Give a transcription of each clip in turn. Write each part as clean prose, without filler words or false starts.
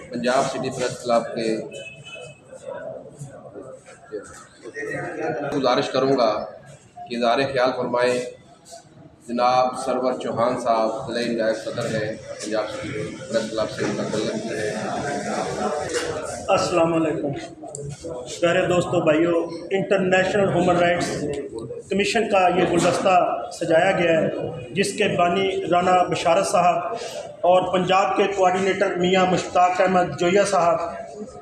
Punjab city press club के गुजारिश करूँगा कि इज़हार ख्याल फरमाएँ जनाब सरवर चौहान साहब ज़िला नायब सदर हैं पंजाब सिटी प्रेस क्लब से मुतल्लिक़ हैं। अस्सलाम वालेकुम प्यारे दोस्तों भाइयों, इंटरनेशनल ह्यूमन राइट्स कमीशन का ये गुलदस्ता सजाया गया है जिसके बानी राना बशारत साहब और पंजाब के कोऑर्डिनेटर मियां मुश्ताक अहमद जोया साहब,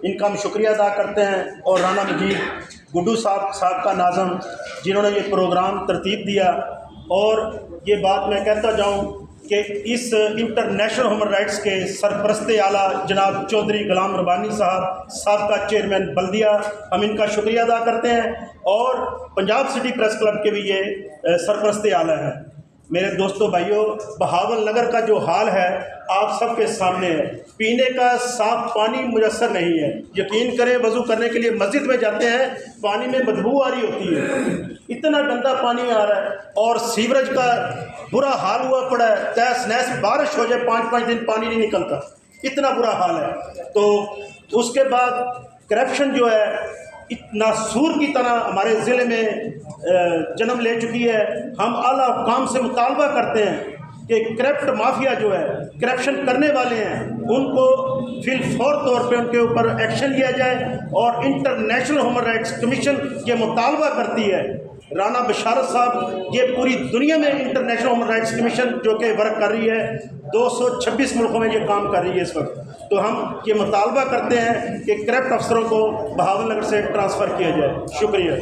इनका हम शुक्रिया अदा करते हैं। और राना मजीद गुड्डू साहब का नाज़म जिन्होंने ये प्रोग्राम तरतीब दिया। और ये बात मैं कहता जाऊँ कि इस इंटरनेशनल ह्यूमन राइट्स के सरपरस्त आला जनाब चौधरी गुलाम रब्बानी साहब साबका चेयरमैन बल्दिया, हम इनका शुक्रिया अदा करते हैं। और पंजाब सिटी प्रेस क्लब के भी ये सरपरस्त आला हैं। मेरे दोस्तों भाइयों, बहावल नगर का जो हाल है आप सबके सामने है। पीने का साफ पानी मुयस्सर नहीं है। यकीन करें, वज़ू करने के लिए मस्जिद में जाते हैं, पानी में बदबू आ रही होती है, इतना गंदा पानी आ रहा है। और सीवरेज का बुरा हाल हुआ पड़ा है, तहस नहस बारिश हो जाए 5-5 दिन पानी नहीं निकलता, इतना बुरा हाल है। तो उसके बाद करप्शन जो है इतना सूर की तरह हमारे ज़िले में जन्म ले चुकी है। हम आला हुकाम से मुतालबा करते हैं कि करप्ट माफिया जो है, करप्शन करने वाले हैं, उनको फिलफौर तौर पे उनके ऊपर एक्शन लिया जाए। और इंटरनेशनल ह्यूमन राइट्स कमीशन ये मुतालबा करती है, राना बशारत साहब, ये पूरी दुनिया में इंटरनेशनल ह्यूमन राइट्स कमीशन जो कि वर्क कर रही है, 226 मुल्कों में ये काम कर रही है इस वक्त। तो हम ये मुतालबा करते हैं कि करप्ट अफसरों को बहावल नगर से ट्रांसफ़र किया जाए। शुक्रिया।